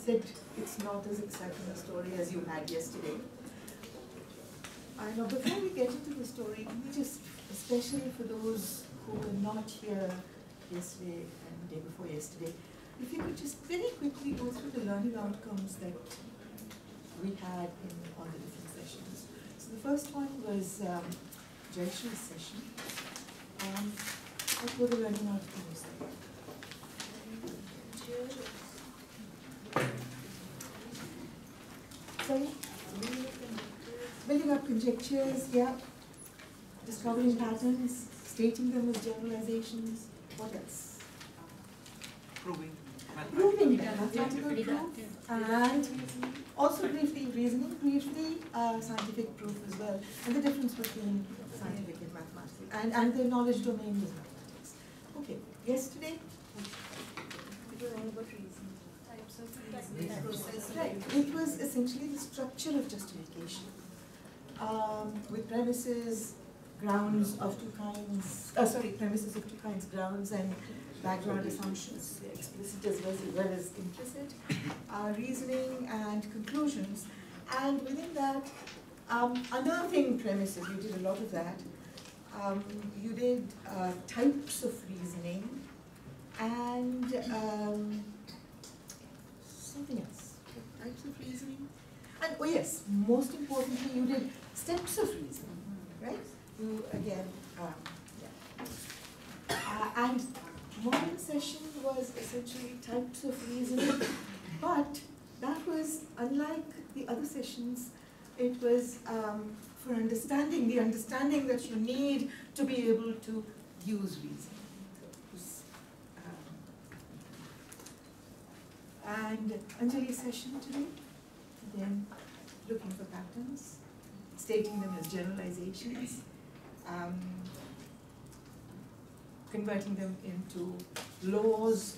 said, it's not as exciting a story as you had yesterday. Now, before we get into the story, let me just, especially for those who were not here yesterday and the day before yesterday, if you could just very quickly go through the learning outcomes that we had in all the different sessions. So the first one was Jayashree's session. What were the learning outcomes there? Sorry? Building up conjectures, yeah. Discovering patterns, stating them as generalizations. What else? Proving mathematical proof, and also briefly reasoning, briefly scientific proof as well, and the difference between scientific and mathematics, and the knowledge domain was mathematics. Okay, yesterday? It was all about reasoning. Types of reasoning. Process, right. It was essentially the structure of justification, with premises, grounds of two kinds, premises of two kinds, grounds and background assumptions, explicit as well as implicit, reasoning and conclusions. And within that, another thing, premises, you did a lot of that. You did types of reasoning and something else. Types of reasoning. And oh yes, most importantly, you did steps of reasoning, right? You again, and morning session was essentially types of reasoning, but that was, unlike the other sessions, it was for understanding, the understanding that you need to be able to use reasoning. And Anjali's session today, again, looking for patterns, stating them as generalizations, converting them into laws.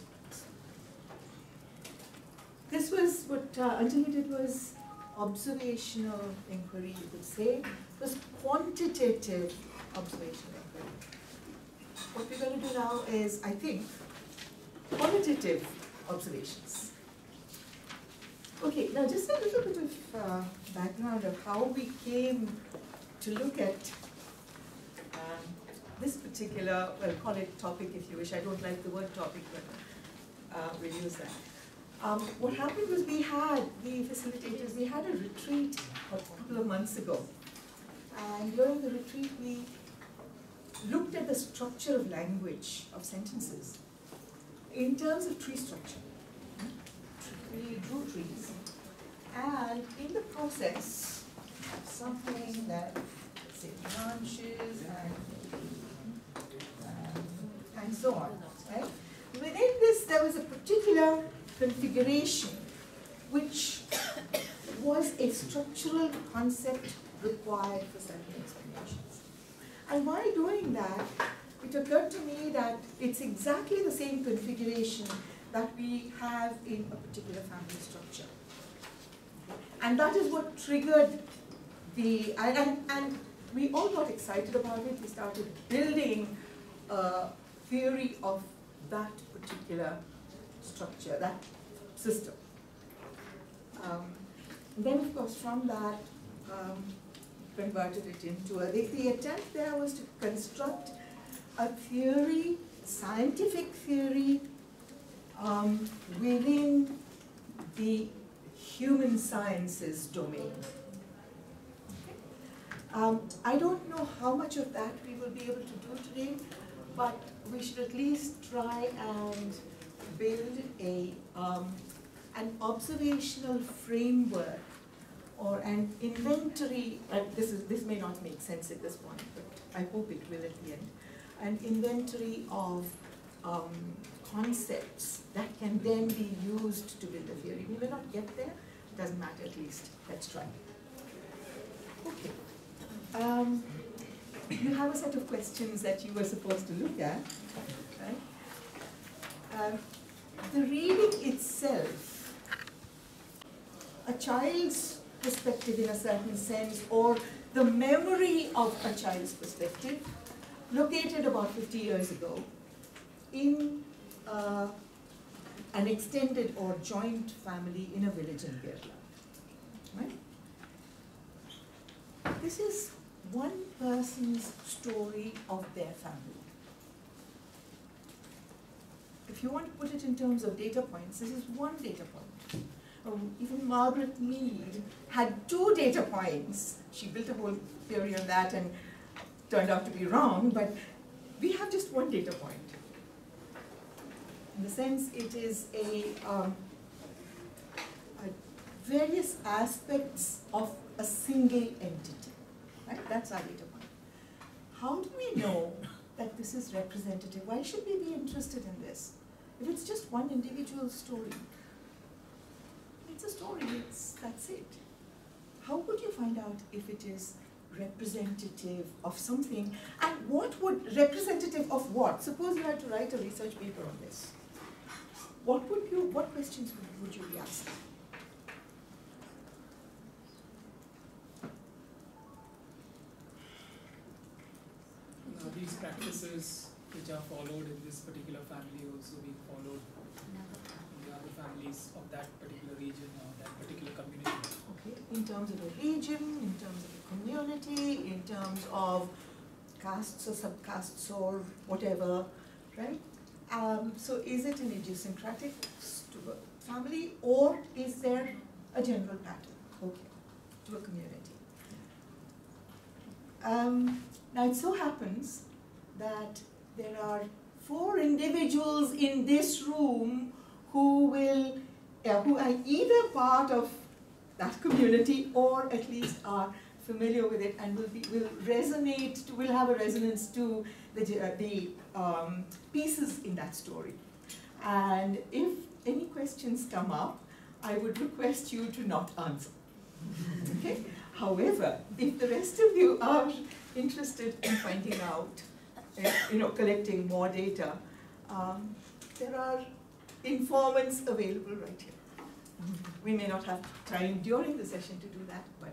This was what Anjali did, was observational inquiry, you could say. It was quantitative observational inquiry. What we're going to do now is, I think, qualitative observations. Okay, now just a little bit of background of how we came to look at this particular, well, call it topic if you wish. I don't like the word topic, but we'll use that. What happened was we had, the facilitators, we had a retreat a couple of months ago. And during the retreat, we looked at the structure of language, of sentences, in terms of tree structure. We drew trees. And in the process, something that, say, branches and so on, right? Within this, there was a particular configuration which was a structural concept required for certain explanations. And while doing that, it occurred to me that it's exactly the same configuration that we have in a particular family structure. And that is what triggered the, and we all got excited about it. We started building a theory of that particular structure, that system. Then, of course, from that, converted it into the attempt there was to construct a theory, scientific theory, within the human sciences domain. I don't know how much of that we will be able to do today, but we should at least try and build an observational framework or an inventory. This may not make sense at this point, but I hope it will at the end. An inventory of concepts that can then be used to build a theory. We may not get there, it doesn't matter, at least let's try. Okay. You have a set of questions that you were supposed to look at, right? The reading itself, a child's perspective in a certain sense, or the memory of a child's perspective, located about 50 years ago in an extended or joint family in a village in Kerala. Right? This is one person's story of their family. If you want to put it in terms of data points, this is one data point. Even Margaret Mead had 2 data points. She built a whole theory on that and turned out to be wrong, but we have just 1 data point. In the sense, it is a various aspects of a single entity. Right? That's our data point. How do we know that this is representative? Why should we be interested in this? If it's just one individual story, it's a story, that's it. How would you find out if it is representative of something? And what would, representative of what? Suppose you had to write a research paper on this. What questions would you be asking? These practices which are followed in this particular family also being followed in the other families of that particular region or that particular community. Okay, in terms of a region, in terms of a community, in terms of castes or subcastes or whatever, right? So is it an idiosyncratic family, or is there a general pattern? Okay, to a community. Now it so happens that there are 4 individuals in this room who will, who are either part of that community or at least are familiar with it and will resonate, will have a resonance to the pieces in that story. And if any questions come up, I would request you to not answer. Okay? However, if the rest of you are interested in finding out, collecting more data, there are informants available right here. We may not have time during the session to do that, but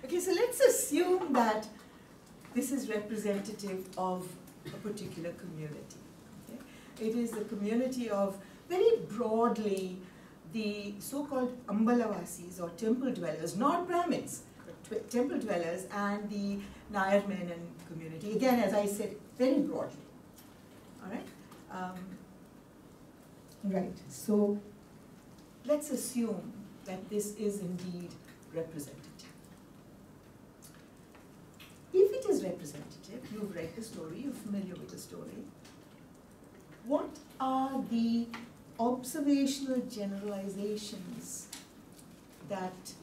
okay, so let's assume that this is representative of a particular community. Okay? It is the community of, very broadly, the so-called Ambalavasis or temple dwellers, not Brahmins, but temple dwellers, and the Nair men and community. Again, as I said, very broadly. All right? Right, so let's assume that this is indeed representative. If it is representative, you've read the story, you're familiar with the story, what are the observational generalizations that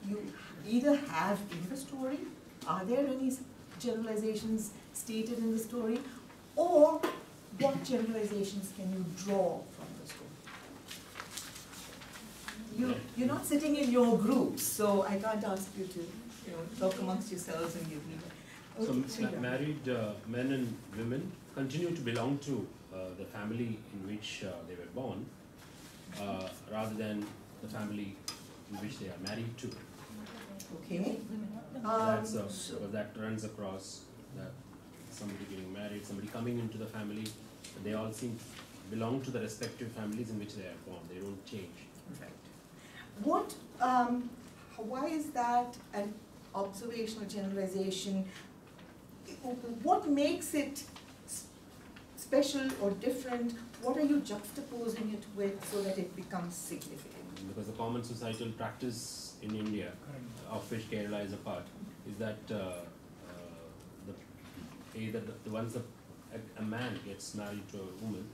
you either have in the story, are there any generalizations stated in the story, or what generalizations can you draw from the story? You're not sitting in your groups, so I can't ask you to talk amongst yourselves and give me. Okay, so married men and women continue to belong to the family in which they were born, rather than the family in which they are married to. Okay. That runs across that somebody getting married, somebody coming into the family, they all seem to belong to the respective families in which they are born. They don't change. Right. Why is that an observational generalization? What makes it special or different? What are you juxtaposing it with so that it becomes significant? Because the common societal practice in India, of which Kerala is a part, is that once a man gets married to a woman,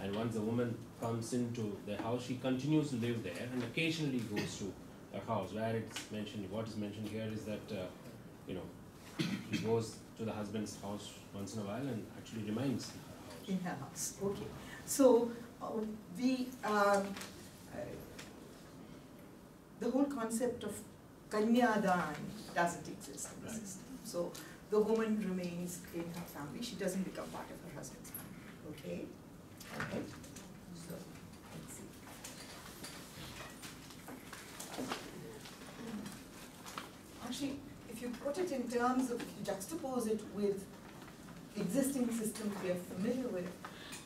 and once the woman comes into the house, she continues to live there and occasionally goes to a house where it's mentioned. What is mentioned here is that she goes to the husband's house once in a while and actually remains in her house. Okay. So the whole concept of Kanyadan doesn't exist in the system. So the woman remains in her family. She doesn't become part of her husband's family. Okay? Okay. So let's see. Actually, if you put it in terms of, juxtapose it with existing systems we are familiar with,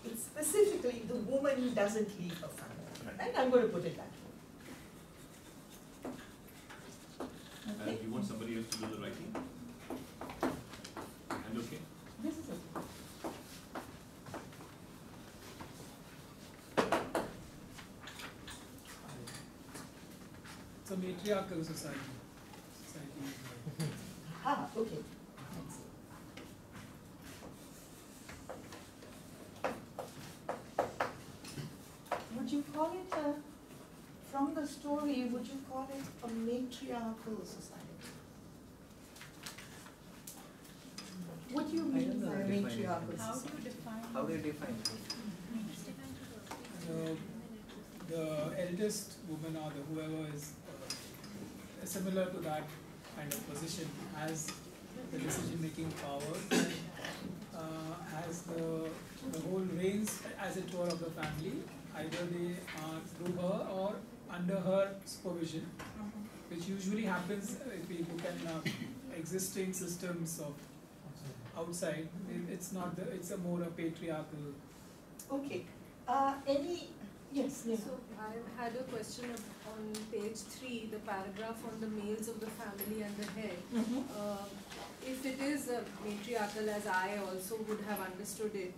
it's specifically the woman doesn't leave her family. Right? I'm going to put it that way. Okay. And you want somebody else to do the writing? And okay? This is okay. It's a matriarchal society. Ah, okay. Would you call it from the story, would you call it a matriarchal society? What do you mean by a matriarchal How do society? you define? How do you define? The eldest woman or whoever is similar to that kind of position has the decision-making power, has the whole reins, as it were, of the family. Either they are through her or under her supervision, which usually happens if we look at existing systems of outside. It's not the, it's a more a patriarchal. Okay. Yes, Neha. So I had a question on page 3, the paragraph on the males of the family and the head. If it is matriarchal, as I also would have understood it,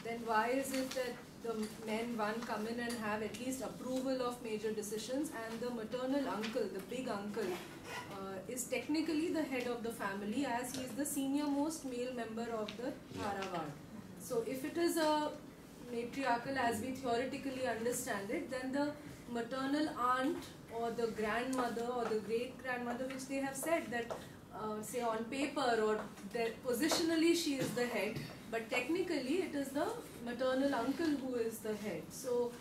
then why is it that the men come in and have at least approval of major decisions, and the maternal uncle, the big uncle, is technically the head of the family, as he is the senior most male member of the Tharawad. So if it is a matriarchal as we theoretically understand it, then the maternal aunt or the grandmother or the great grandmother, which they have said that say on paper or that positionally she is the head, but technically it is the maternal uncle who is the head. So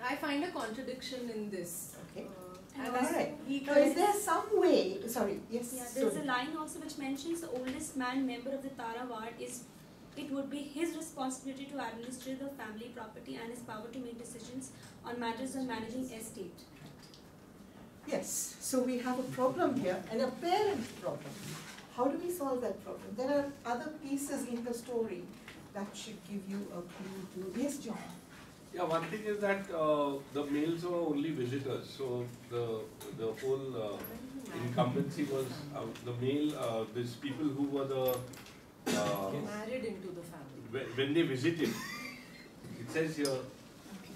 I find a contradiction in this. Okay. And All right. he Now, is there some way, sorry, yes? Yeah, there's sorry. a line also which mentions the oldest man member of the Tarawad is, it would be his responsibility to administer the family property and his power to make decisions on matters of managing estate. Yes, so we have a problem here, an apparent problem. How do we solve that problem? There are other pieces in the story that should give you a clue to. Yes, John? Yeah, one thing is that the males were only visitors, so the whole incumbency was the male. These people who were the married into the family. when they visited, it says here.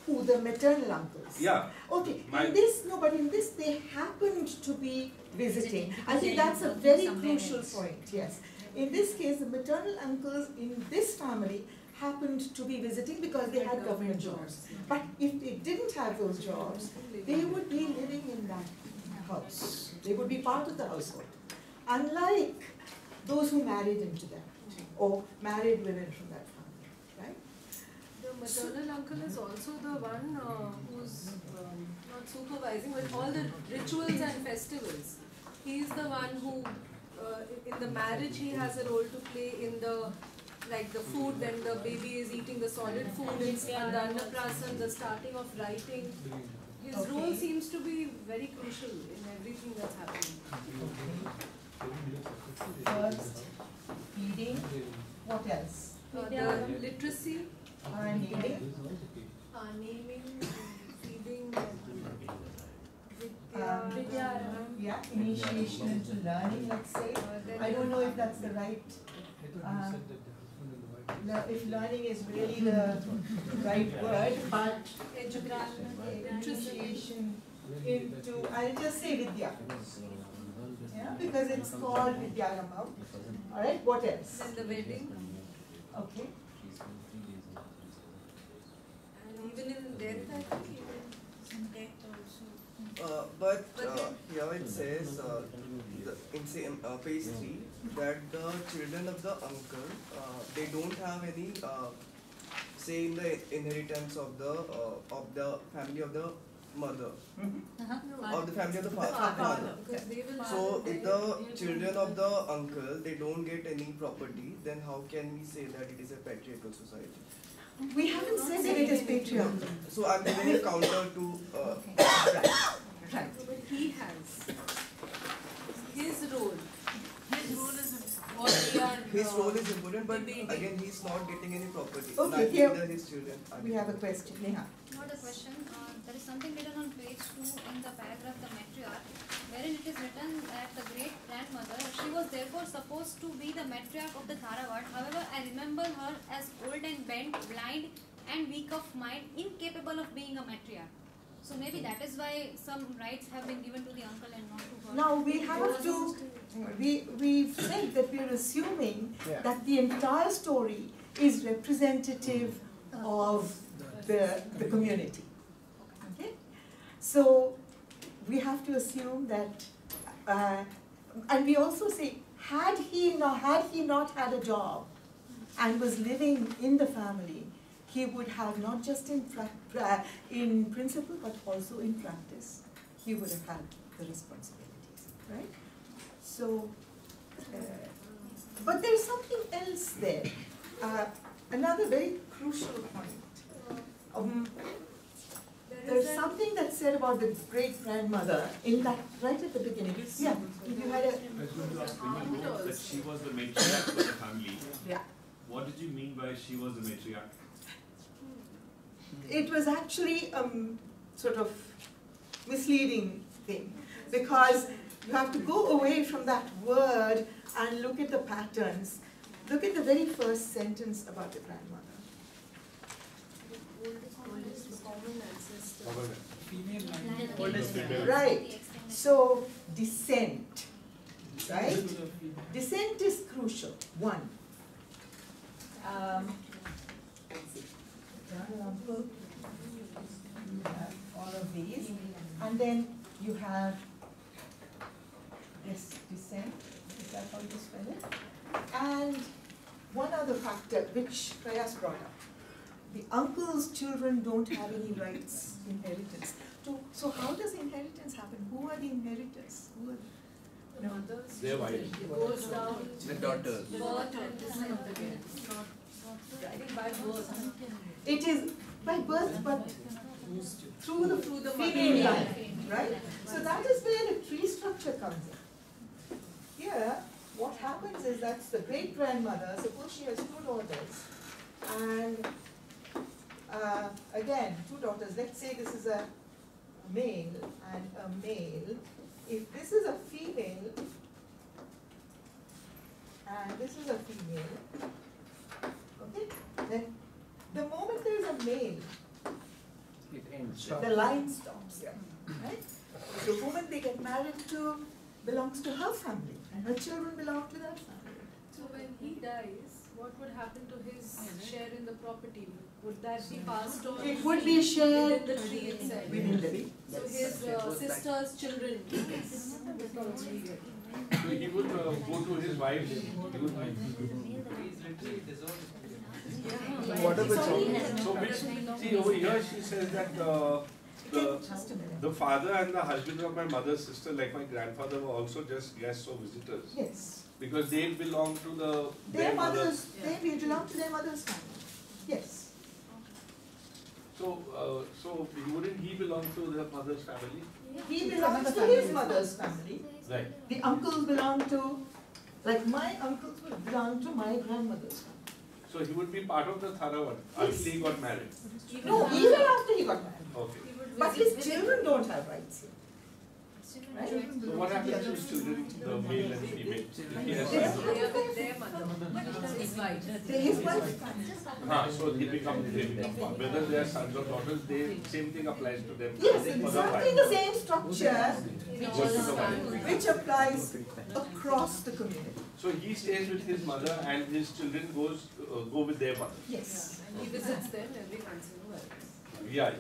Who, the maternal uncles? Yeah. Okay, My- in this, no, but in this they happened to be visiting. I think that's a very crucial point, yes. In this case, the maternal uncles in this family happened to be visiting because they had government jobs. But if they didn't have those jobs, they would be living in that house. They would be part of the household. Unlike those who married into them or married women from that family, right? The maternal uncle is also the one who's not supervising, but all the rituals and festivals. He is the one who, in the marriage, he has a role to play in the, like the food, when the baby is eating the solid food, and the annaprasan, the starting of writing. His role seems to be very crucial in everything that's happening. First, feeding, what else? The literacy, Naming, naming, feeding, yeah, initiation into learning, let's say. I don't know if that's the right, if learning is really the right word, but initiation into, I'll just say Vidya. Yeah, because it's called Vidyaramam. Alright, what else? then the wedding, Okay. and even in death, I think even death also. But here it says page 3 that the children of the uncle they don't have any say in the inheritance of the family of the mother of the family of the father. Because they will So have if the children of the uncle they don't get any property, then how can we say that it is a patriarchal society? We haven't said that it is patriarchal. So I'm giving a counter to Right. But he has his role. His role is what we are. his role is important, but debating. again he's not getting any property. Okay. Okay, that here neither his children are we have a question. Neha. Not a question. There is something written on page 2 in the paragraph the matriarch, wherein it is written that the great grandmother, she was therefore supposed to be the matriarch of the Tharawad. However, I remember her as old and bent, blind and weak of mind, incapable of being a matriarch. So maybe that is why some rights have been given to the uncle and not to her. Now we have to, we've said that we're assuming that the entire story is representative of the community. Okay? So we have to assume that, and we also say, had he not had a job and was living in the family, he would have not just in principle but also in practice, he would have had the responsibilities, right? So, but there's something else there. Another very crucial point. There's something that's said about the great-grandmother in that, right at the beginning. Yeah, you had a... I was going to ask, when you wrote that she was the matriarch of the family, Yeah. what did you mean by she was the matriarch? It was actually sort of misleading thing, because you have to go away from that word and look at the patterns. Look at the very first sentence about the grandmother. Female line. Oldest female. Right. So descent, right? Descent is crucial. One. Let's see. You have all of these, and then you have this descent. Is that how you spell it? And one other factor which Prayas brought up. The uncle's children don't have any rights, inheritance. So how does inheritance happen? Who are the inheritors? Who are The mothers. Their wives. It goes down. The daughters. Birth and descent again. I think by birth. It is by birth, but through the mother. female line, right? So that is where the tree structure comes in. Here, what happens is that's the great-grandmother, suppose she has two daughters, and again, two daughters, let's say this is a male and a male. If this is a female, and this is a female, okay, then the moment there is a male, It ends. the line stops, right? The woman they get married to belongs to her family, and her children belong to that family. So when he dies, what would happen to his share in the property? Would that be passed on? It would be shared within the tree itself. within the tree. So his sister's children become legal. So he would go to his wife. What are the So which, see over here she says that Just a minute. the father and the husband of my mother's sister, like my grandfather, were also just guests or visitors. Yes. Because they belong to Their mothers, they belong to their mother's family. Yes. So wouldn't he belong to the mother's family? He belongs to his mother's family. Right. The uncles belong to, like my uncles would belong to my grandmother's family. So he would be part of the Tharawad until he got married. No, even after he got married. Okay. But his children don't have rights here. Right? So what happens to his children, the male and female? He has They are sons. They are with their mother. His wife. They're his wife's family. So they become whether they are sons or daughters, same thing applies to them. Yes, For the exactly wife. the same structure Goes to the wife. which applies across the community. So he stays with his mother and his children go with their mother. Yes. And he visits them every once in a while. Yeah.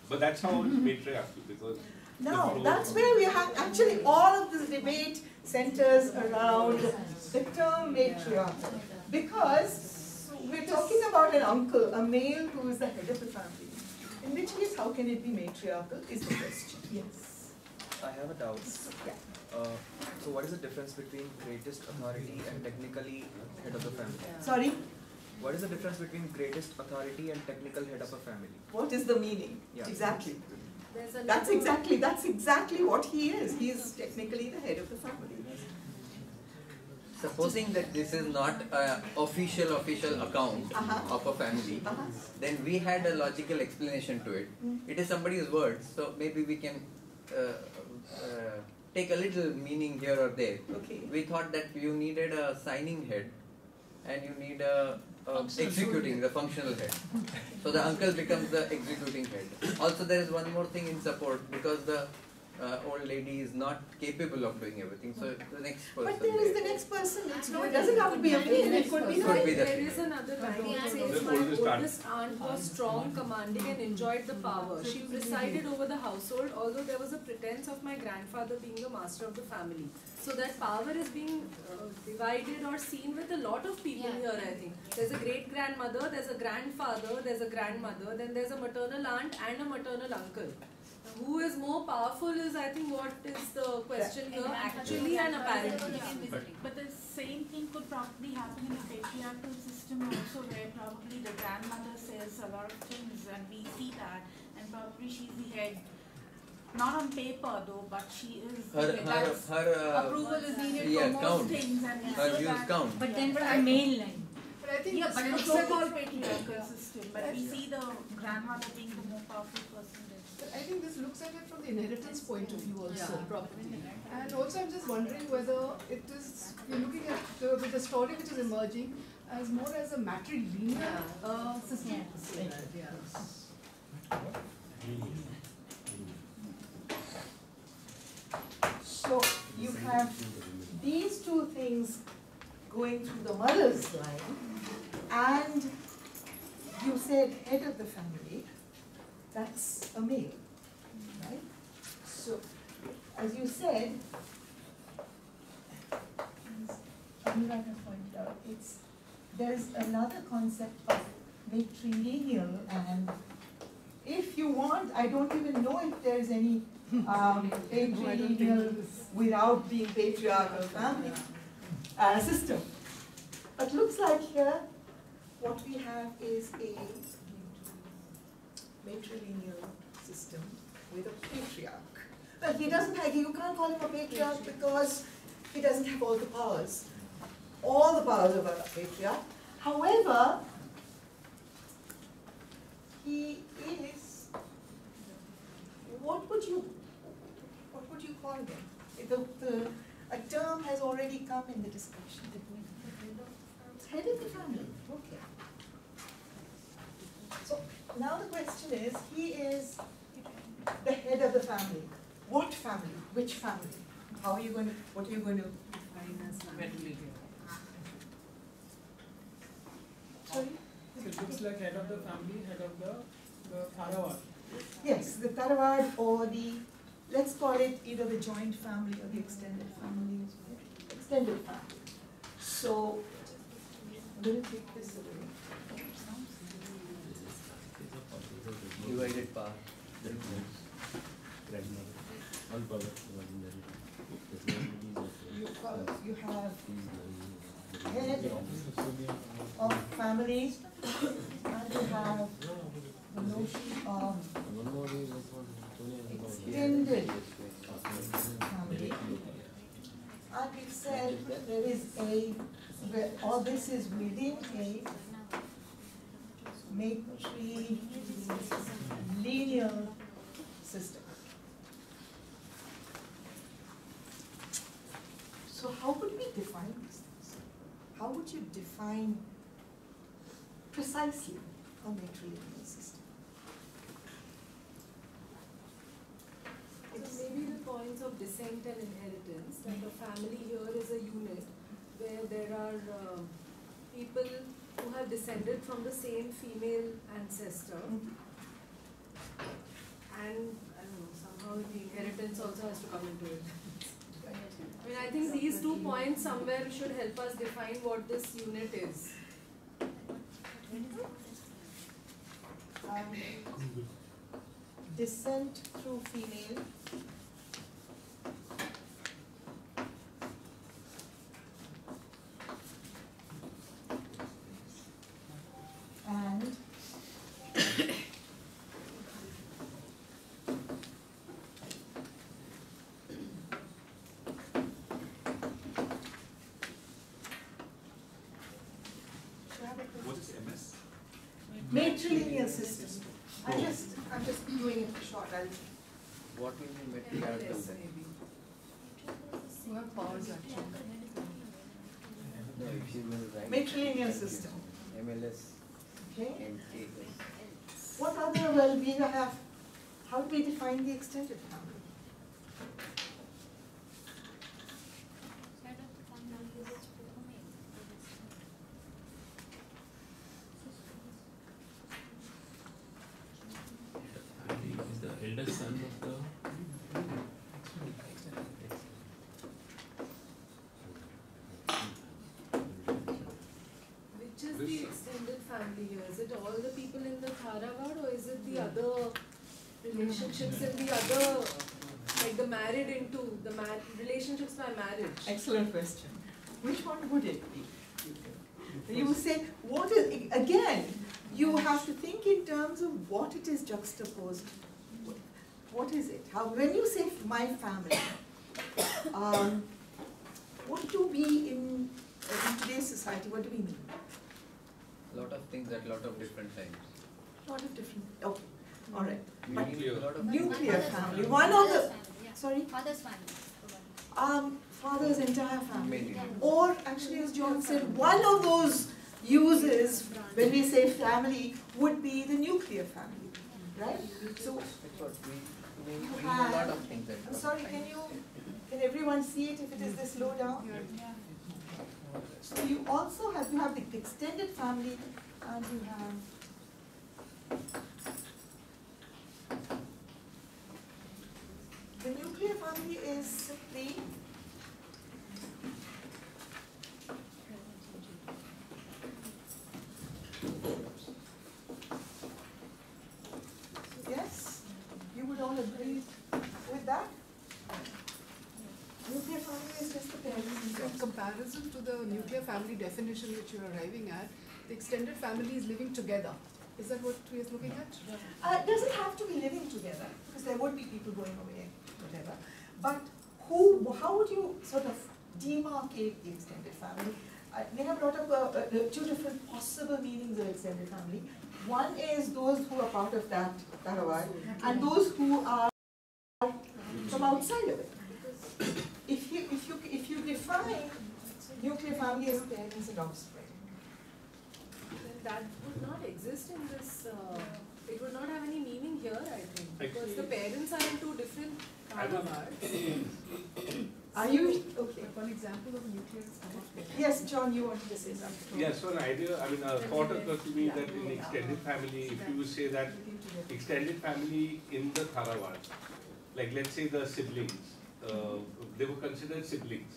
But that's how it's matriarchal, because Now, that's where we have, actually all of this debate centers around the term matriarchal. Because we're talking about an uncle, a male who is the head of the family. In which case, how can it be matriarchal is the question. Yes. I have a doubt. Yeah. So what is the difference between greatest authority and technically head of the family? Sorry, What is the difference between greatest authority and technical head of a family? what is the meaning? Yeah. Exactly. There's a That's little- exactly what he is. He is technically the head of the family. Supposing that this is not an official account of a family, then we had a logical explanation to it. It is somebody's words, so maybe we can take a little meaning here or there. Okay. We thought that you needed a signing head and you need a executing, the functional head. So the uncle becomes the executing head. Also there is one more thing in support, because the old lady is not capable of doing everything. So the next person. But there is the next person. It's not, it doesn't have to be a male. It could be Could be the There is another line that says, my oldest aunt was strong, commanding and enjoyed the power. She presided over the household, although there was a pretense of my grandfather being the master of the family. So that power is being divided or seen with a lot of people here, I think. There's a great-grandmother, there's a grandfather, there's a grandmother, then there's a maternal aunt and a maternal uncle. Who is more powerful is, I think, what is the question here, actually and apparently. But the same thing could probably happen in the patriarchal system also, where probably the grandmother says a lot of things and we see that, and probably she's the head. Not on paper though, but she is. Her approval is needed yeah, for most count. things, and we Her see views that. count. But then for a male line. But I think Yeah, but this it's looks so-called at patriarchal system. But we see the grandmother being the more powerful person. I think this looks at it from the inheritance point of view also. Yeah, property. And also I'm just wondering whether it is, we're looking at the story which is emerging as more as a matrilineal system. So you have these two things going through the mother's line, and you said head of the family, that's a male, right? So, as you said, as Anuradha pointed out, there's another concept of matrilineal, and if you want, I don't even know if there's any patrilineal without being patriarchal family system. But looks like here, what we have is a matrilineal system with a patriarch. Well, he doesn't have, you can't call him a patriarch because he doesn't have all the powers of a patriarch. However, he is, what would you call him? A term has already come in the discussion. Head of the family, okay. So now the question is, he is the head of the family. What family? Which family? How are you going to, what are you going to define as family? Sorry? So it looks like head of the family, head of the Tharawad. Yes, the Tharawad or the, let's call it either the joint family or the extended family as well. Extended family. So, I'm going to take this away. Divided power. You have head of family, and you have the notion of extended family. And we've said there is all this is within a matrilineal system. So how would we define these things? How would you define precisely a matrilineal system? It may be the points of descent and inheritance, that the family here is a unit where there are people who have descended from the same female ancestor. And I don't know, somehow the inheritance also has to come into it. I mean, I think these 2 points somewhere should help us define what this unit is. Descent through female. And Matrilineal system. I'm just doing it short. What will be matriarchal then? Who have powers actually. No, if you will write Matrilineal system. MLS Okay. and AS. What other well-being I have? How do we define the extended family? Is the eldest son of the Which is the extended family here? Is it all the people in the Tharawad, or is it the other relationships in the other, like the married into, the relationships by marriage? Excellent question. Which one would it be? You say, what is, again, you have to think in terms of what it is juxtaposed with. What is it? How, when you say my family, what do we in today's society, what do we mean? Lot of things at lot of different times. Lot of different, okay, all right. Nuclear. Lot of Nuclear Father's family, family. one of the, Father's family, yeah. sorry? Father's family. Father's entire family. Mainly. Or actually, as John said, one of those uses when we say family would be the nuclear family, right? So, That's what we You mean a have- lot of things at I'm one sorry, time. can everyone see it if it is this low down? So you also have, you have the extended family and you have the nuclear family is simply yes, you would all agree with that? Nuclear family is just the parents. So in comparison to the nuclear family definition which you are arriving at, the extended family is living together. Is that what we are looking at? It doesn't have to be living together, because there would be people going away, whatever. But who, how would you sort of demarcate the extended family? They have brought up two different possible meanings of extended family. One is those who are part of that Tharawad, and those who are from outside of it. If you define nuclear family as parents and offspring, Then that would not exist in this, it would not have any meaning here, I think. Because the parents are in two different Tharavads. are you, okay. One example of nuclear is come up. Yes, John, you wanted to say something. Yeah, so an idea, I mean, a thought occurs to me that in extended family, if you say that extended family in the Tharawad, like let's say the siblings, they were considered siblings,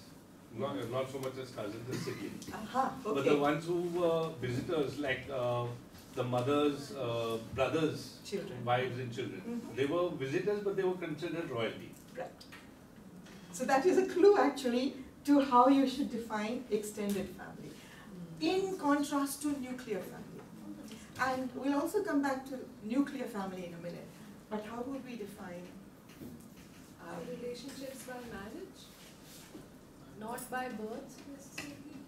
not so much as cousins, as siblings. Aha, okay. But the ones who were visitors, like the mother's brothers, Children. wives and children, they were visitors, but they were considered royalty. Right. So that is a clue actually to how you should define extended family, in contrast to nuclear family. And we'll also come back to nuclear family in a minute. But how would we define? Relationships by marriage, not by birth necessarily.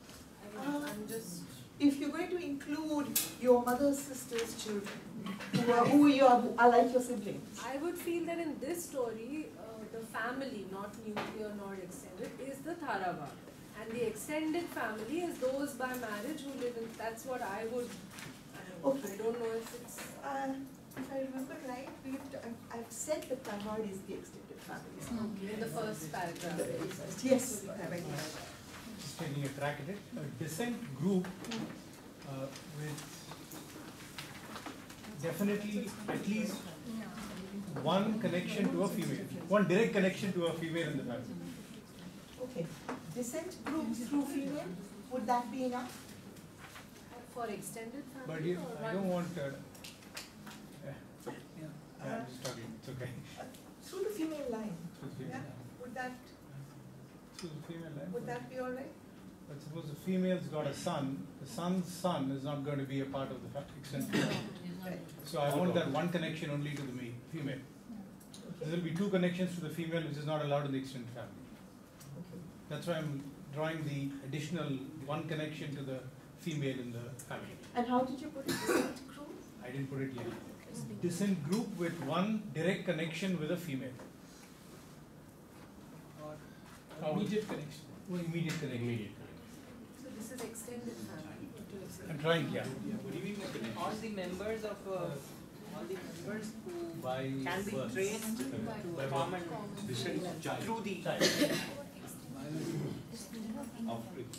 I mean, I'm just. If you're going to include your mother's sister's children, who are like your siblings. I would feel that in this story, the family, not nuclear nor extended, is the Tharawad. And the extended family is those by marriage who live in, that's what I would, Okay. I don't know if it's. If I remember right, I've said that Tharawad is the extended family. In the first paragraph. Yes. Just taking a crack at it. A descent group with definitely at least one connection to a female, one direct connection to a female in the family. Okay. Descent groups through female, would that be enough? For extended family? But you, or I one? don't want. I'm struggling. It's okay. Through the female line. Through the female Yeah. line. Would that Through the female line. would that be all right? But suppose the female's got a son, the son's son is not going to be a part of the extended family. So I want that one connection only to the female. There will be two connections to the female which is not allowed in the extended family. That's why I'm drawing the additional one connection to the female in the family. And how did you put it? Descent group? didn't put it here. Descent group with one direct connection with a female. Or immediate connection. Well, immediate connection. Immediate connection. So this is extended family. I'm trying, yeah. All the members of all the members who can be traced to a common descent through the Offspring.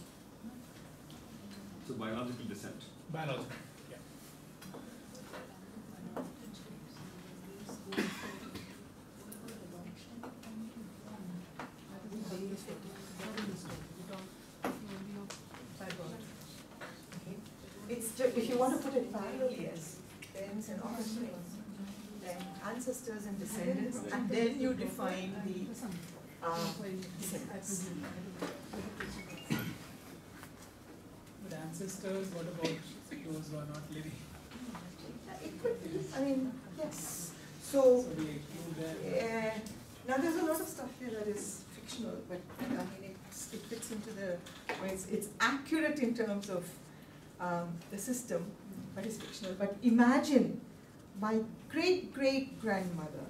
So biological descent. Biological. Yeah. It's just, if you want to put it parallelly as parents and offspring, then ancestors and descendants, and then you define the descendants. But ancestors, what about those who are not living? It could be, I mean, yes. So, So we include them. now there's a lot of stuff here that is fictional, but I mean, it fits into the, well, it's accurate in terms of the system, but it's fictional. But imagine my great-great-grandmother,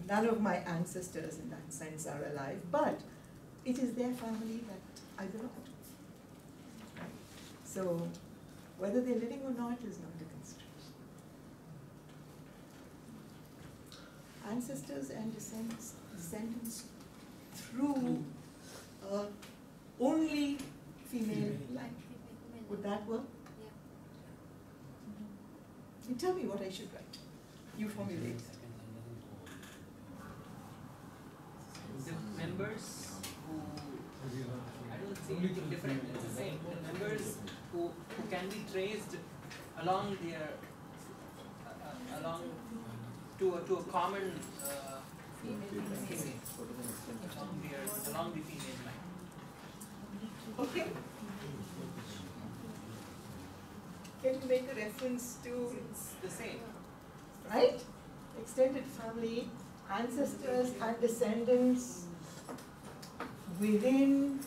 none of my ancestors in that sense are alive, but it is their family that I belong to. So whether they're living or not is not a constraint. Ancestors and descendants through only female line. Would that work? You tell me what I should write. You formulate. the members who I don't see anything different. It's the same. The members who can be traced along their to a common female along the female line. Okay. Can you make a reference to It's the same. right? Extended family, ancestors and descendants within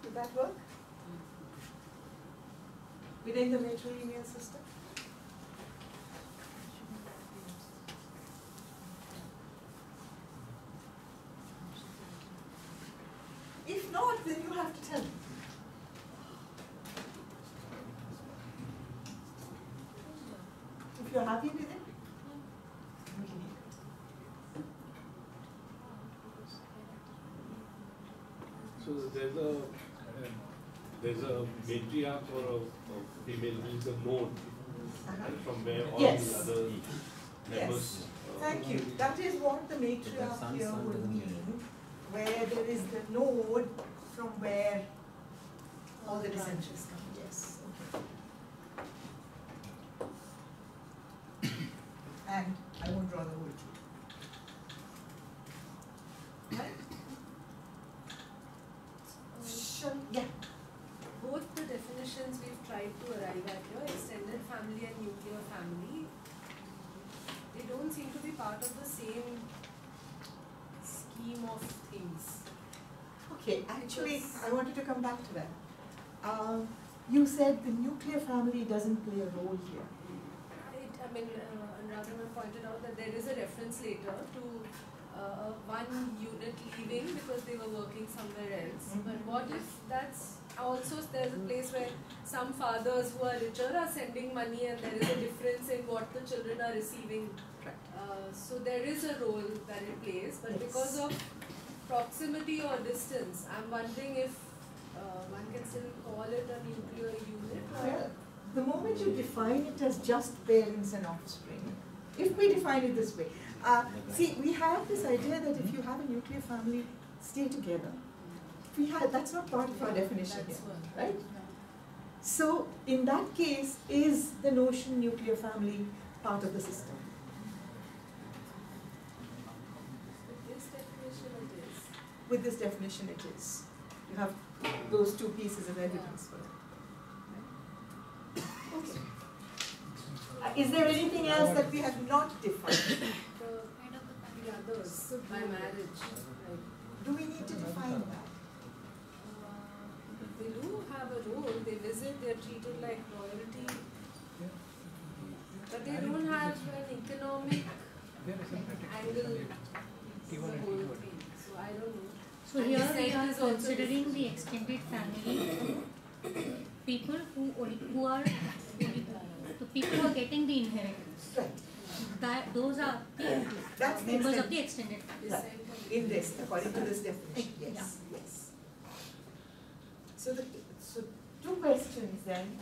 Would that work? Within the matrilineal system? If not, then you have to tell me. If you're happy with it, we can leave it. So there's a matriarch or a female who is a node, and from where all Yes. the other members. Yes. Thank you. That is what the matriarch here would mean, where there is the node from where all the descendants come. Yes. Okay. And I won't draw the whole tree. Right? Yeah. Both the definitions we've tried to arrive at here, extended family and nuclear family, they don't seem to be part of the same scheme of things. Okay, actually, I wanted to come back to that. You said the nuclear family doesn't play a role here. Anuradha pointed out that there is a reference later to one unit leaving because they were working somewhere else. But what if that's also, there's a place where some fathers who are richer are sending money and there is a difference in what the children are receiving. So there is a role that it plays, but because of proximity or distance, I'm wondering if one can still call it a nuclear unit. Well, the moment you define it as just parents and offspring, if we define it this way, see, we have this idea that if you have a nuclear family, stay together. That's not part of our definition here, right? So, in that case, is the notion nuclear family part of the system? With this definition it is. You have those two pieces of evidence for it. Okay. Is there anything else that we have not defined? The by marriage. Right. Do we need to define that? They do have a role. They visit. They are treated like royalty, but they don't have an economic angle. The whole thing. So I don't know. So here we are considering the extended family, people who are the people who are getting the inheritance. Right. That those are That's the members of the extended family. Right. In this, according to this definition, yes, yes. So two questions then.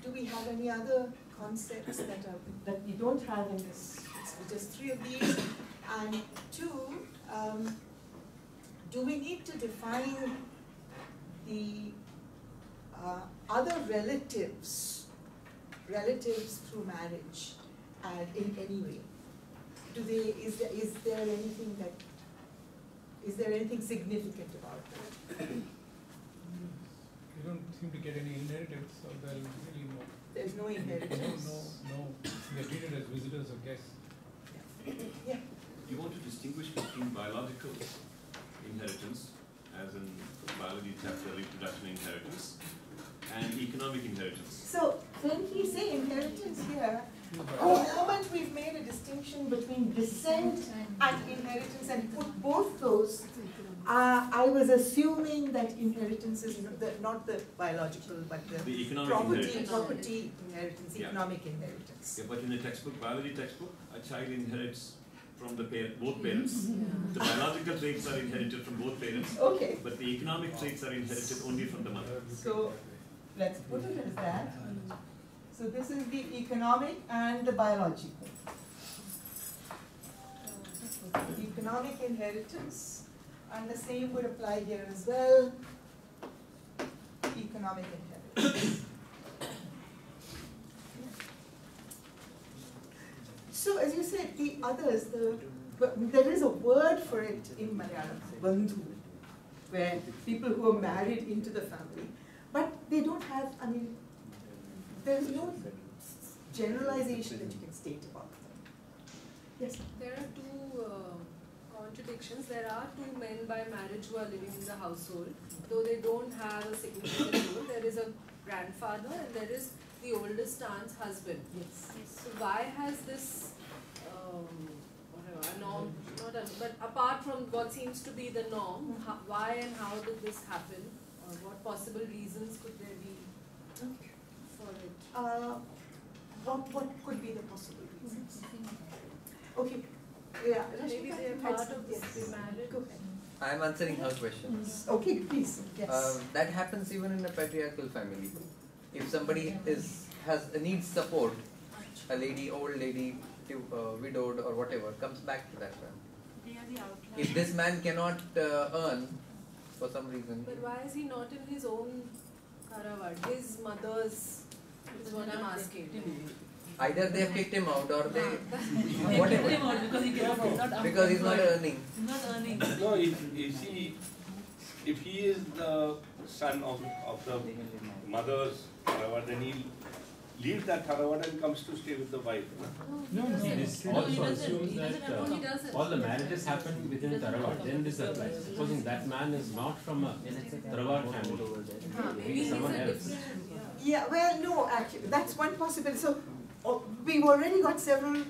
Do we have any other concepts that we don't have in this? It's just three of these, and two. Do we need to define the other relatives through marriage in any way? Is there anything significant about that? You don't seem to get any inheritance, so there's really no. There's no inheritance. No. They're treated as visitors or guests. Yeah. You want to distinguish between biological inheritance, as in biology chapter reproduction inheritance, and economic inheritance. So when we say inheritance here, the moment we've made a distinction between descent and inheritance and put both those, I was assuming that inheritance is not the biological, but the economic property inheritance, Yeah. economic inheritance. Yeah, but in a textbook, biology textbook, a child inherits from the both parents. The biological traits are inherited from both parents. Okay. But the economic traits are inherited only from the mother. So let's put it as that. So this is the economic and the biological. Economic inheritance, and the same would apply here as well. Economic inheritance. So as you said, the others, there is a word for it in Malayalam, bandhu, where people who are married into the family, but they don't have, there's no generalization that you can state about them. Yes? There are two contradictions. There are two men by marriage who are living in the household, though they don't have a significant role. There is a grandfather and there is the oldest aunt's husband. Yes. So why has this, a norm, but apart from what seems to be the norm, why and how did this happen? Or what possible reasons could there be for it? What could be the possible reasons? Okay. Yeah. Maybe they are part of this marriage. I am answering her questions. Okay, please. Yes. That happens even in a patriarchal family. If somebody needs support, a lady, old lady, widowed or whatever, comes back to that family. If this man cannot earn for some reason. But why is he not in his own Karawad? His mother's is what I'm asking. Either they have kicked him out or they whatever. Because he's not earning. No, if he is the son of the mother's Tharawad, then he'll leave that Tharawad and comes to stay with the wife. No. This also assumes that all the marriages happen within Tharawad. Then this applies. Supposing that man is not from a Tharawad family, he is someone else. Yeah, well, no, actually, that's one possibility. So we've already got several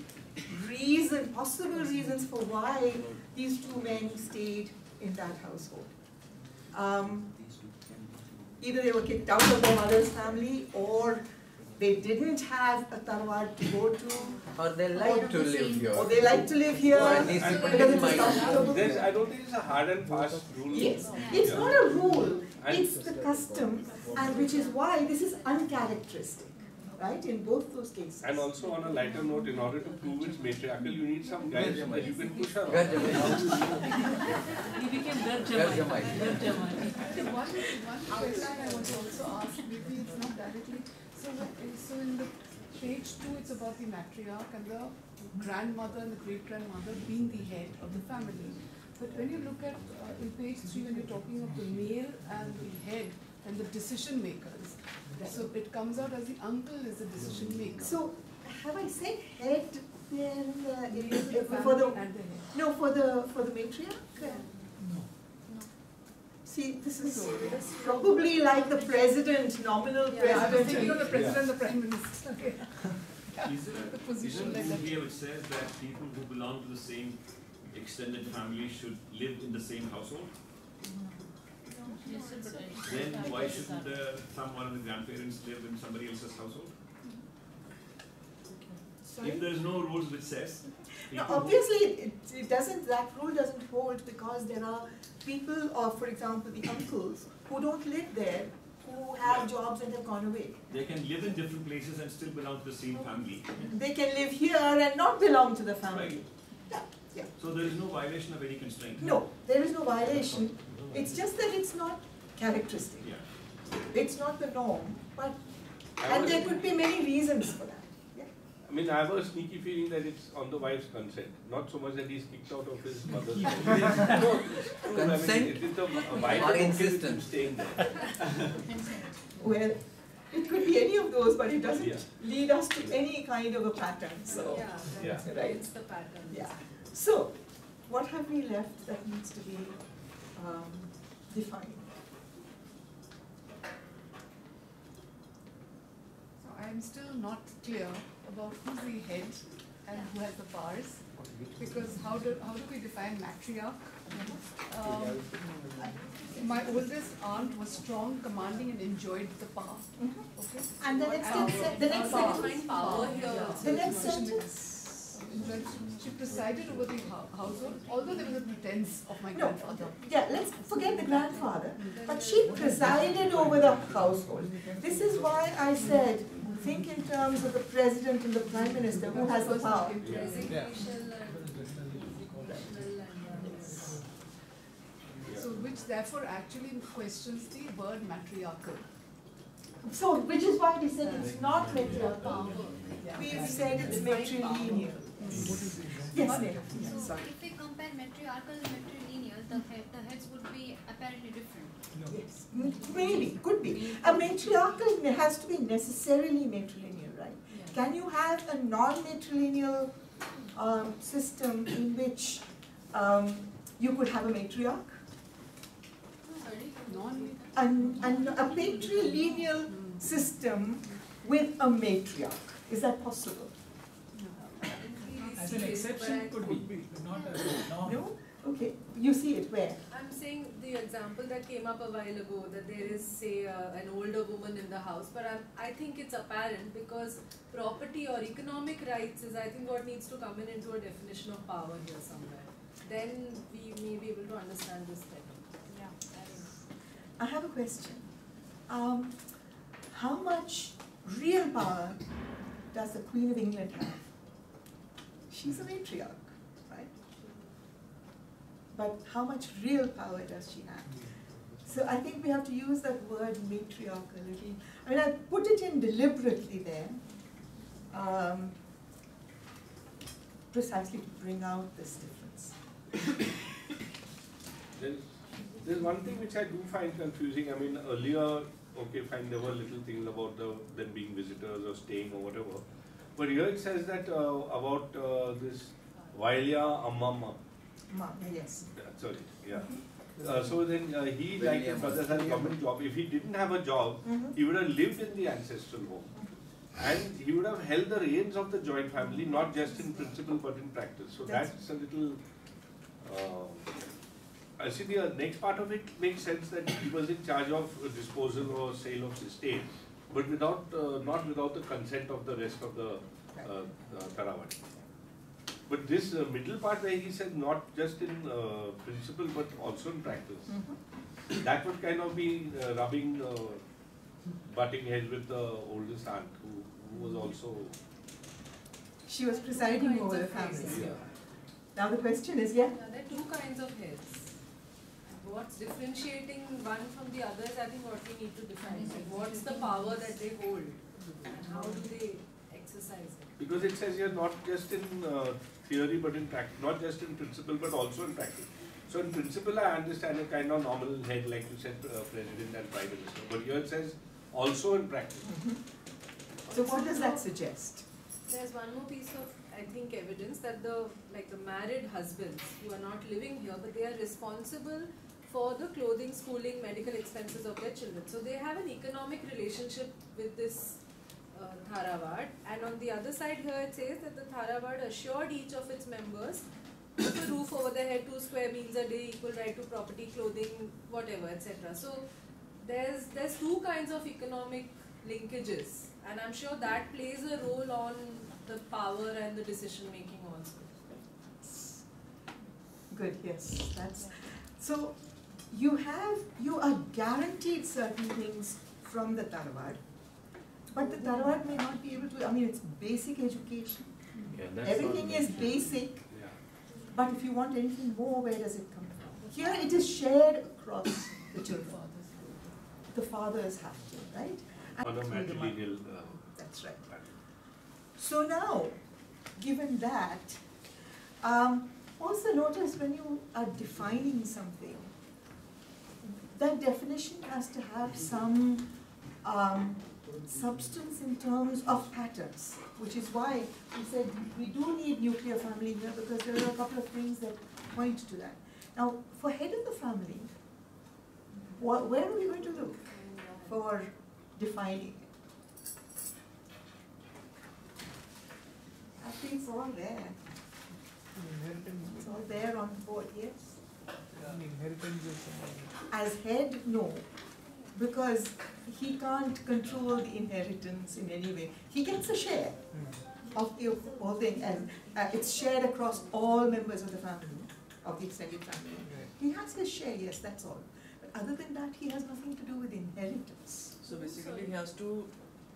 possible reasons for why these two men stayed in that household. Either they were kicked out of their mother's family, or they didn't have a Tharawad to go to. Or they like to live here. Or they like to live here. I don't think it's a hard and fast rule. Yes, it's not a rule, it's the custom, and which is why this is uncharacteristic, right, in both those cases. And also on a lighter note, in order to prove it's matriarchal, you need some guys that you can push around. He became Garjamai. One question I want to also ask, maybe it's not directly, so in the page 2 it's about the matriarch and the grandmother and the great-grandmother being the head of the family. But when you look at in page 3, when you're talking of the male and the head and the decision makers, so it comes out as the uncle is the decision maker. So have I said head then for the No, for the matriarch? No. See, this is probably like the president, nominal Yeah, I was president. thinking of the president, the prime minister. Is there The a position like rule that. here which says that people who belong to the same extended family should live in the same household? Then why shouldn't someone of the grandparents live in somebody else's household? If there is no rules which says No, people obviously it doesn't, that rule doesn't hold because there are people, or for example the uncles, who don't live there, who have jobs and have gone away. they can live in different places and still belong to the same family. They can live here and not belong to the family. Right. Yeah. So there is no violation of any constraint. No, there is no violation. It's just that it's not characteristic. Yeah. It's not the norm, but, and there could be many reasons for that. I mean, I have a sneaky feeling that it's on the wife's consent, not so much that he's kicked out of his mother's house. No, it's true. Consent I mean, it is the wife or okay with him insistence? staying there. Well, it could be any of those, but it doesn't Yeah. lead us to any kind of a pattern, so. Yeah, Yeah. that's Right. it's the pattern. Yeah. So, what have we left that needs to be defined? So I'm still not clear about who's the head and who has the powers, because how do we define matriarch? My oldest aunt was strong, commanding, and enjoyed the power. Okay. And the next sentence, the next Power. sentence, Define power here. the next sentence. She presided over the household, although there was a pretense of my No, grandfather. yeah, let's forget the grandfather, but she presided over the household. This is why I said, think in terms of the president and the prime minister, who has the power. So which therefore actually questions the word matriarchal. So, which is why we said it's not matriarchal. We've said it's matrilineal. Yes, Neha. So Sorry. if we compare matriarchal and matrilineal, the heads would be apparently different. Yes, maybe, could be. A matriarchal has to be necessarily matrilineal, right? Can you have a non-matrilineal system in which you could have a matriarch? And a patrilineal system with a matriarch. Is that possible? As an exception could be, but not as a norm. No? Okay. You see it where? I'm saying the example that came up a while ago, that there is, say, an older woman in the house, but I think it's apparent because property or economic rights is, I think, what needs to come into a definition of power here somewhere. Then we may be able to understand this better. Yeah, I don't know. I have a question. How much real power does the Queen of England have? She's a matriarch, right? But how much real power does she have? So I think we have to use that word matriarch a little. I mean, I put it in deliberately there, precisely to bring out this difference. There's one thing which I do find confusing. I mean, earlier, okay, fine, there were little things about them being visitors or staying or whatever. But here it says that about this Vailya Ammamma. Yes. Sorry, yeah. So then he, like his brothers, had a government job. If he didn't have a job, he would have lived in the ancestral home. And he would have held the reins of the joint family, not just in principle but in practice. So that's a little... I see the next part of it makes sense, that he was in charge of disposal or sale of estate, but without not without the consent of the rest of the Tarawadi. But this middle part where he said not just in principle but also in practice, that would kind of be rubbing, butting heads with the oldest aunt who was also... She was presiding over the family. Yeah. Now the question is, Yeah, there are two kinds of heads. What's differentiating one from the others, I think what we need to define. Like what's the power that they hold and how do they exercise it? Because it says here not just in theory but in practice, not just in principle but also in practice. So in principle I understand a kind of nominal head, like you said, president and prime minister, but here it says also in practice. so what does that suggest? There's one more piece of I think, evidence that the married husbands who are not living here, but they are responsible for the clothing, schooling, medical expenses of their children. So they have an economic relationship with this Tharawad, and on the other side here it says that the Tharawad assured each of its members of a roof over their head, 2 square meals a day, equal right to property, clothing, whatever, etc. So there's two kinds of economic linkages, and I'm sure that plays a role on the power and the decision making also. Good, yes, that's, so you are guaranteed certain things from the Tharawad, but the Tharawad may not be able to, I mean, it's basic education. Yeah, that's everything is basic, but if you want anything more, where does it come from? Here it is shared across the children. The fathers have to, right? On a matrilineal. That's right. So now, given that, also notice when you are defining something, that definition has to have some substance in terms of patterns, which is why we said we do need nuclear family here, because there are a couple of things that point to that. Now, for head of the family, where are we going to look for defining it? I think it's all there. It's all there on the board, yes? Inheritance is As head, no. Because he can't control the inheritance in any way. He gets a share of the whole thing, and it's shared across all members of the family, of the extended family. He has his share, yes, that's all. But other than that, he has nothing to do with inheritance. So basically he has to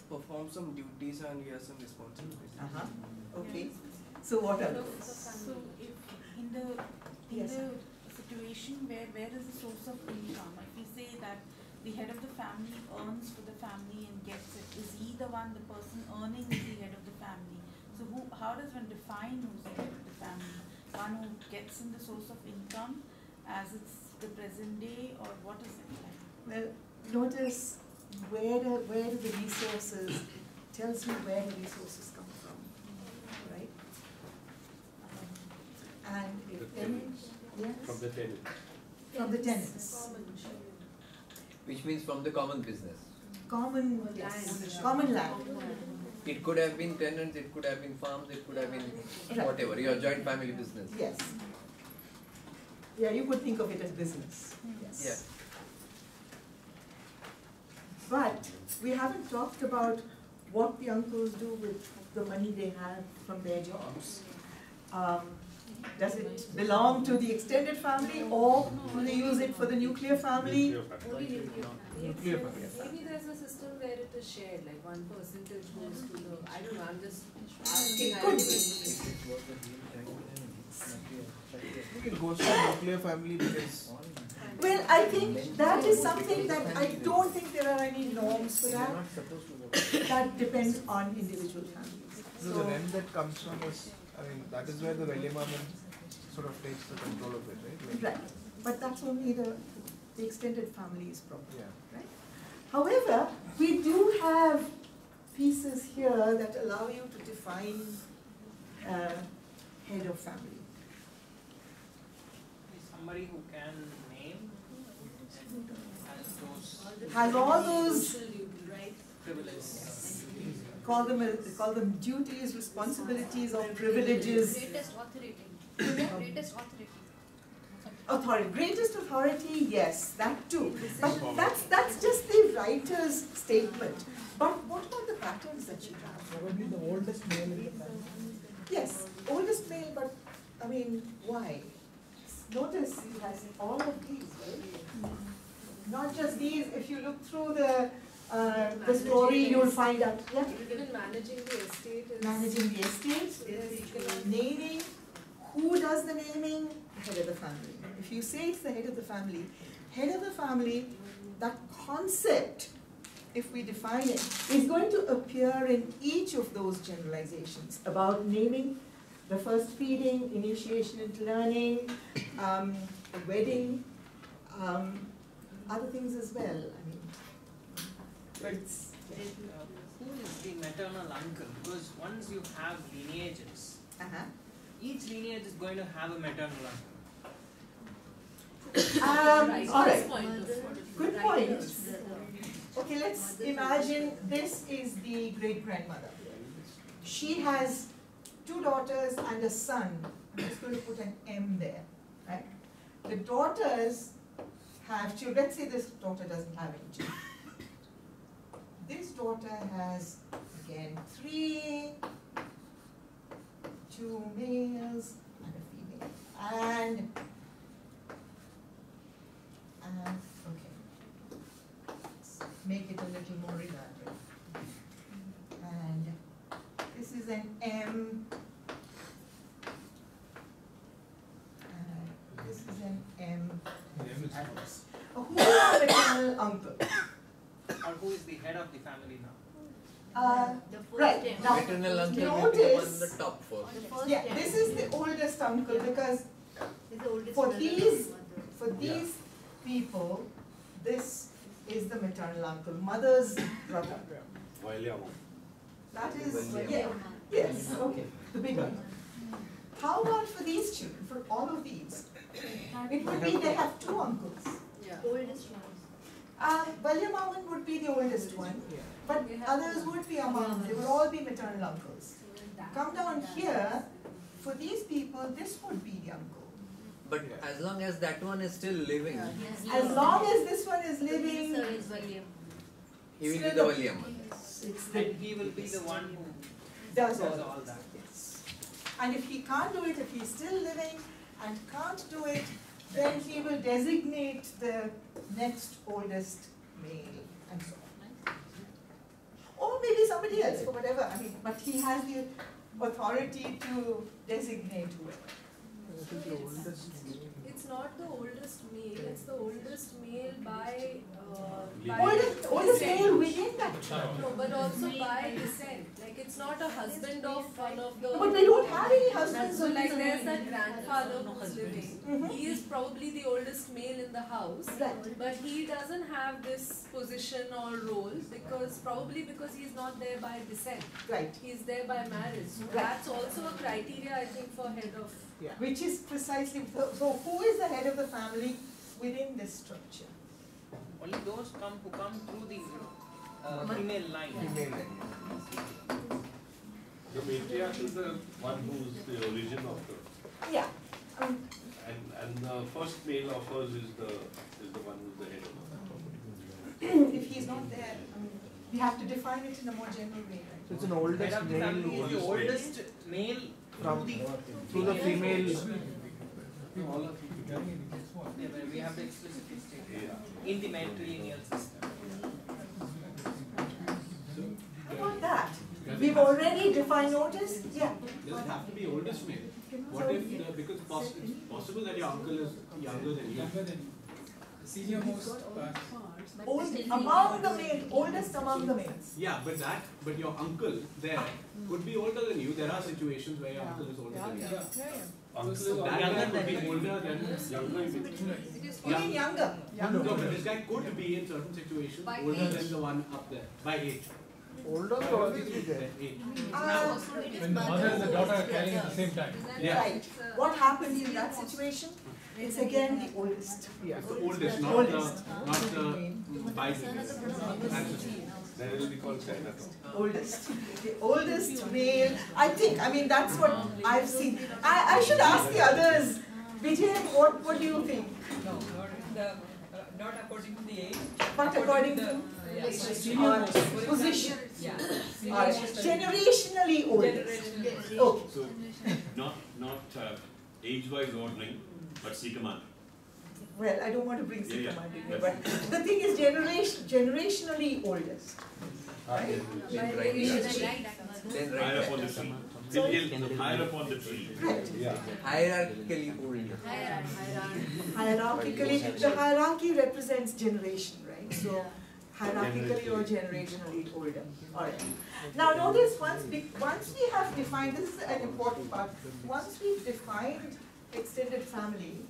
perform some duties and he has some responsibilities. Okay. So what are those? So if in the situation where is the source of income? If we say that the head of the family earns for the family and gets it, is he the one, the person earning is the head of the family? So how does one define who's the head of the family? One who gets in the source of income as it's the present day, or what is it like? Well, notice where do the resources, tells you where the resources come from, right? And if tenants, yes? From the tenants. From the tenants. Which means from the common business. Common land. Common land. It could have been tenants, it could have been farms, it could have been whatever, your joint family business. Yes. Yeah, you could think of it as business. Yes. Yeah. But we haven't talked about what the uncles do with the money they have from their jobs. Does it belong to the extended family, or do they use it for the nuclear family? Nuclear family. Maybe there's a system where it is shared, like 1% goes to the, I don't know, I'm just asking. It could be. It goes to the nuclear family because... Well, I think that is something that I don't think there are any norms for that. That depends on individual families. So the rent that comes from is, I mean, that is where the Velima sort of takes the control of it, right? Right, but that's only the extended family's problem, Yeah. right? However, we do have pieces here that allow you to define head of family. Somebody who can name and Has all those privileges. call them duties, responsibilities, or privileges. Greatest authority. Greatest authority. Authority, greatest authority, yes, that too. But that's just the writer's statement. But what about the patterns that you have? probably the oldest male in the family. Yes, oldest male, but I mean, why? Notice he has all of these, right? Not just these. If you look through the story, you'll find out. Yeah. Even managing the estate is... Managing the estate, naming. Who does the naming? Head of the family. If you say it's the head of the family, that concept, if we define it, is going to appear in each of those generalizations about naming, the first feeding, initiation into learning, wedding, other things as well. I mean, but it's, Who is the maternal uncle? Because once you have lineages, Each lineage is going to have a maternal uncle. All right. Good point. Okay, let's imagine this is the great-grandmother. She has 2 daughters and a son. I'm just going to put an M there, right? The daughters have children. Let's say this daughter doesn't have any children. This daughter has, again, 3, 2 males and a female. And okay, let's make it a little more elaborate. And this is an M. This is an M. Who is the maternal uncle? Or who is the head of the family now? Right. Now, maternal uncle will be the one on the top first. Yeah, this is the oldest uncle because for these people, this is the maternal uncle, mother's brother. That is, yeah, yes, okay, the big one. How about for these children, for all of these? It would be they have 2 uncles. Yeah. Oldest one. Valyamavan would be the oldest one, but others would be among, they would all be maternal uncles. Come down here, for these people, this would be the uncle. But as long as that one is still living, As long as this one is living, he will be the Valiam. And he will be the one who does all all that. Yes. And if he can't do it, if he's still living and can't do it, then he will designate the next oldest male and so on. Or maybe somebody else for whatever, I mean, but he has the authority to designate whoever. It's not the oldest male, it's the oldest male by Oldest male within that. No, but also by descent. Like it's not a husband of one of the. No, but we don't have any husbands. So like there's that grandfather who's living. He is probably the oldest male in the house, but he doesn't have this position or role because he's not there by descent. Right. He's there by marriage. So that's also a criteria I think for head of. Yeah. Which is precisely, so who is the head of the family within this structure? Only those who come through the female line. The matriarch is the one who's the origin of the. Yeah. And the first male of hers is the one who's the head of the family. If he's not there, we have to define it in a more general way, right? So it's an oldest male who is the oldest male through the female. We have to explicitly state in the matrilineal system. How about that? We've already defined notice? Yeah. Does it have to be oldest male? What if, because it's possible that your uncle is younger than you? Senior most. Among the males, oldest among the males. Yeah, but your uncle there could be older than you. There are situations where your uncle is older than you. So that guy could be older than younger. You mean younger? No, but this guy could be in certain situations older than the one up there by age. Older will always be there. When the mother and the daughter are carrying at the same time. Yeah. Right. What happens in that situation? It's again the oldest. Yeah. The oldest, not the by Then it will be called China. Oldest. The oldest male. I think, that's what I've seen. I should ask the others. Vijay, what do you think? No, not according to the age. But according to position. Yeah. Generationally oldest. Oh. So, not age-wise ordering, but sea command. Well, I don't want to bring sea Yeah, command in yeah. here, but the thing is generationally oldest. Right? Higher up on the tree. Higher up on the tree. Yeah. Hierarchically older. Hierarchically, the hierarchy represents generation, right? So hierarchically or generationally older. All right. Now notice once we have defined, this is an important part, once we've defined extended family,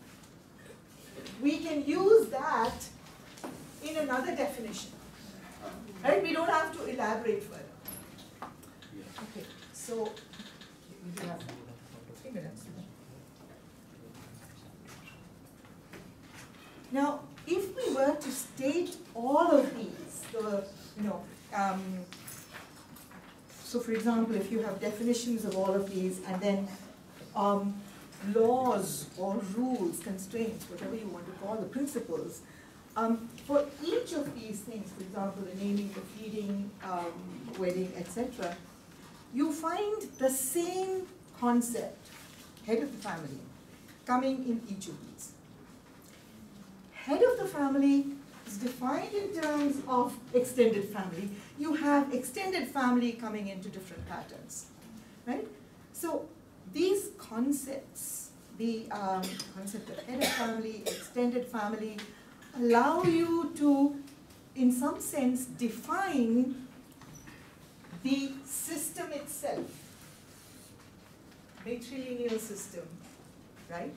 we can use that in another definition. Right? We don't have to elaborate further. Okay, so we do have that. minutes. Now, if we were to state all of these, so for example, if you have definitions of all of these and then laws or rules, constraints, whatever you want to call the principles, for each of these things, for example, the naming, the feeding, wedding, etc., you find the same concept, head of the family, coming in each of these. Head of the family is defined in terms of extended family. You have extended family coming into different patterns, right? So these concepts, the concept of head of family, extended family, allow you to, in some sense, define the system itself, matrilineal system, right?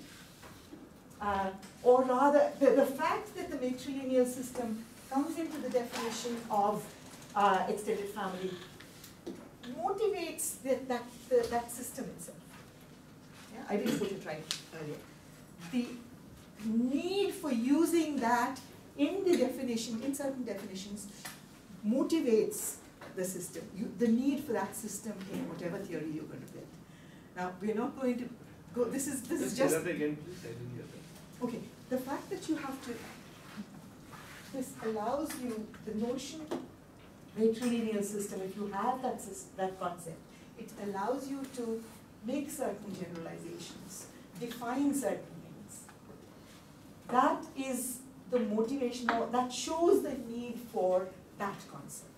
Or rather, the fact that the matrilineal system comes into the definition of extended family motivates that system itself. Yeah? I didn't put it right earlier. The need for using that in the definition, in certain definitions, motivates the system, the need for that system in whatever theory you're going to build. Now, we're not going to go, this is just... Say that again, please. I didn't hear that. Okay, the fact that you have to, this allows you, the notion, matrilineal system, if you have that concept, it allows you to make certain generalizations, define certain things. That is the motivation, or that shows the need for that concept.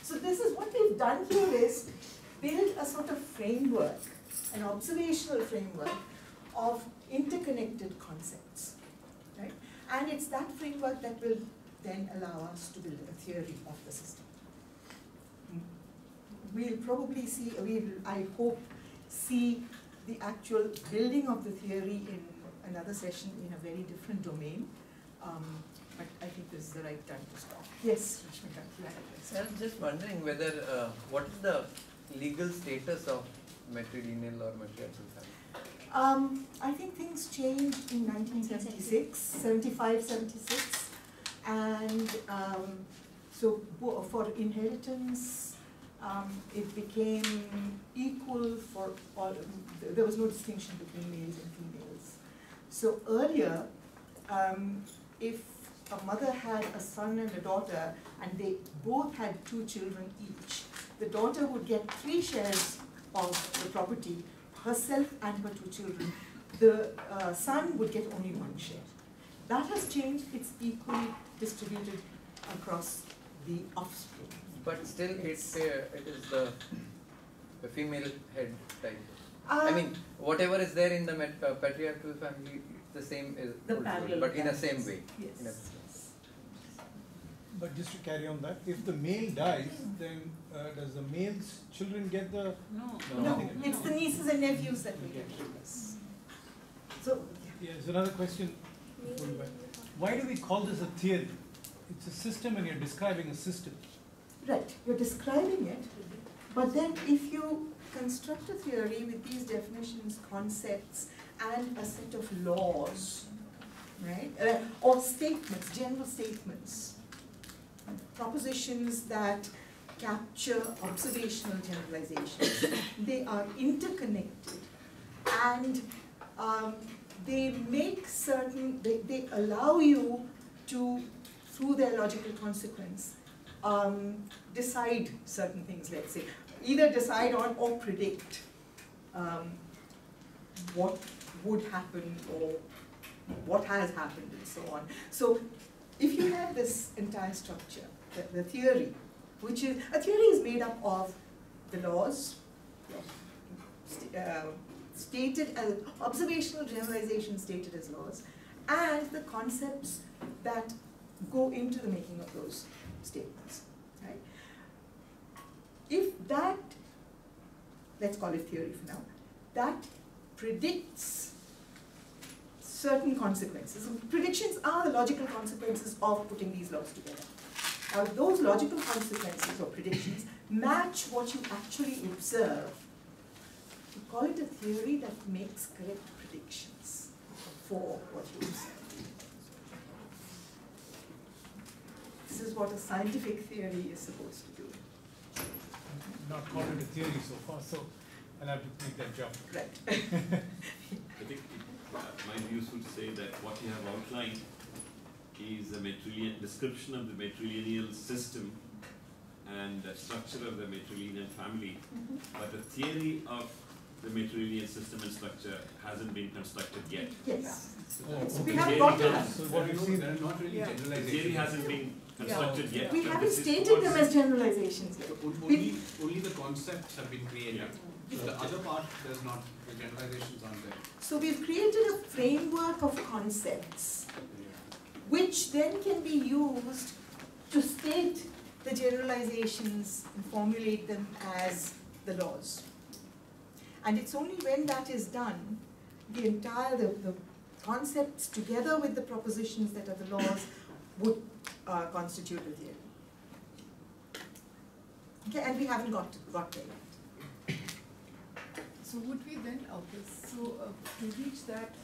So this is what we've done here is build a sort of framework, an observational framework of interconnected concepts, right? And it's that framework that will then allow us to build a theory of the system. We'll probably see, I hope, see the actual building of the theory in another session in a very different domain. But I think this is the right time to stop. Yes, Rashmika, you had a question. I was just wondering whether, what is the legal status of matrilineal or matriarchal family? I think things changed in 1976, 75, 76. And so for inheritance, it became equal for all, there was no distinction between males and females. So earlier, if a mother had a son and a daughter, and they both had 2 children each, the daughter would get 3 shares of the property, herself and her 2 children. The son would get only 1 share. That has changed, it's equally distributed across the offspring. But still, yes. it is the female head type. I mean, whatever is there in the patriarchal family, the same is, but in the same way. Yes. But just to carry on that, if the male dies, then does the male's children get the... No, it's the nieces and nephews that we get. Yes. So, yeah, there's another question. Why do we call this a theory? It's a system and you're describing a system. Right, you're describing it, but then if you construct a theory with these definitions, concepts, and a set of laws, right, or statements, general statements, propositions that capture observational generalizations, they are interconnected, and they make certain, they allow you to, through their logical consequence, decide certain things, let's say. Either decide on or predict what would happen or what has happened and so on. So if you have this entire structure, the theory, which is, a theory is made up of the laws, stated as, observational generalizations stated as laws, and the concepts that go into the making of those statements, right? If that, let's call it theory for now, that predicts certain consequences. Predictions are the logical consequences of putting these laws together. Now, those logical consequences or predictions match what you actually observe. call it a theory that makes correct predictions for what you say. This is what a scientific theory is supposed to do. Not called it a theory so far, so I'll have to make that jump. Right. I think it might be useful to say that what you have outlined is a description of the matrilineal system and the structure of the matrilineal family, but the theory of the matrilineal system and structure hasn't been constructed yet. Yes. So we haven't got to that. So what you see, there are not really generalizations. The theory hasn't been constructed yet. We but haven't this is stated towards- them as generalizations yet. Only the concepts have been created. So the other part, there's not, the generalizations aren't there. So we've created a framework of concepts which then can be used to state the generalizations and formulate them as the laws. And it's only when that is done, the entire, the concepts together with the propositions that are the laws would constitute a theory. Okay, and we haven't got there yet. So would we then, to reach that,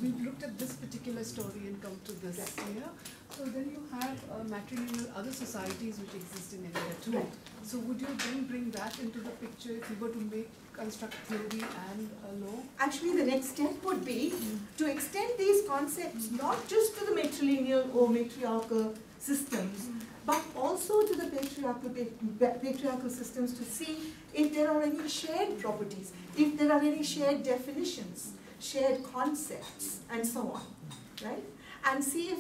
we've looked at this particular story and come to this here. So then you have matrilineal other societies which exist in India too. Right. So would you then bring that into the picture if you were to construct theory and law? Actually, the next step would be to extend these concepts not just to the matrilineal or matriarchal systems, but also to the patriarchal systems to see if there are any shared properties, if there are any shared definitions, shared concepts, and so on, right? And see if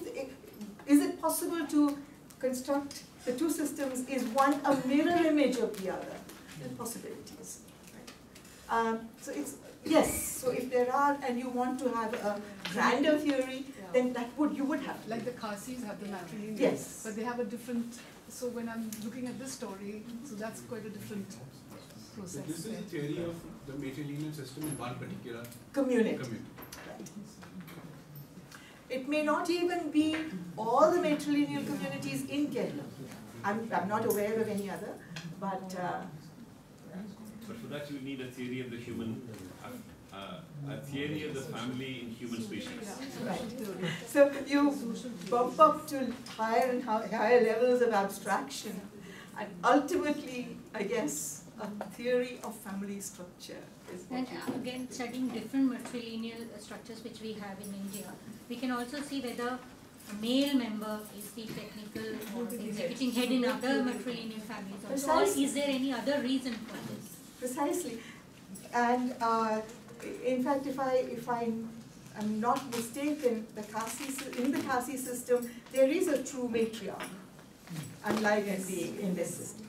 is it possible to construct the two systems? Is one a mirror image of the other? There are possibilities, right? So it's yes. So if there are, and you want to have a grander theory, then you would have. Like the Khasis have the matrilineal, yes, but they have a different. So when I'm looking at this story, so that's quite a different process. So this is a theory of the matrilineal system in one particular community. Right. It may not even be all the matrilineal communities in Kerala. I'm not aware of any other, but. But for that you need a theory of the human, a theory of the family in human species. Right. So you bump up to higher and higher levels of abstraction, and ultimately, I guess, a theory of family structure is what And again, studying different matrilineal structures which we have in India, we can also see whether a male member is the technical or executing head in other matrilineal families also, or is there any other reason for this? Precisely. And in fact, if I'm not mistaken, in the Khasi system, there is a true matriarch, unlike in this system.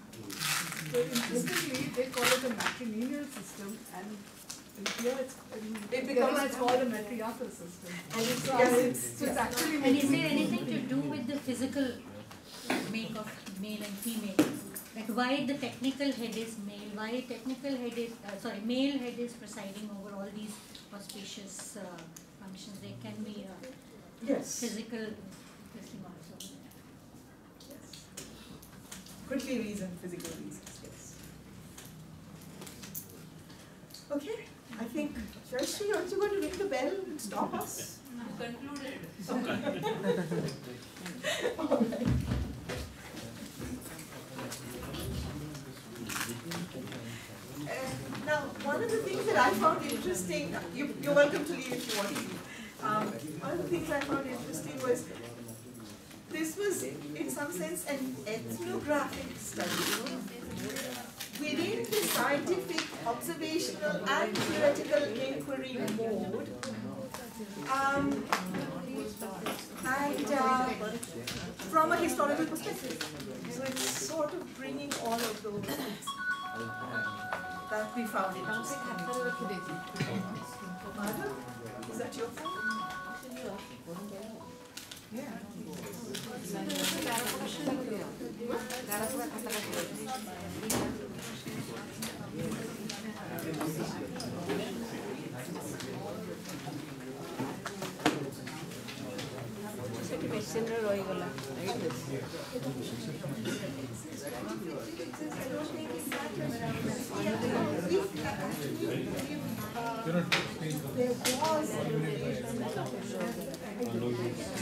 So interestingly, they call it a matrilineal system, and here it's called a matriarchal system. And so it's actually. And is there anything to do with the physical make of male and female? Like why the technical head is male? Why male head is presiding over all these auspicious functions? There can be physical thing also. Yes. Could be physical reasons, yes. Okay, I think, Jayashree, aren't you going to ring the bell and stop us? Concluded. All right. Now, one of the things that I found interesting, you're welcome to leave if you want to leave. One of the things I found interesting was this was, in some sense, an ethnographic study. Within the scientific, observational, and theoretical inquiry mode, and from a historical perspective. So it's sort of bringing all of those things that we found interesting. Madam, is that your phone? Yeah. ମେସିନ୍ରେ ରହିଗଲା there was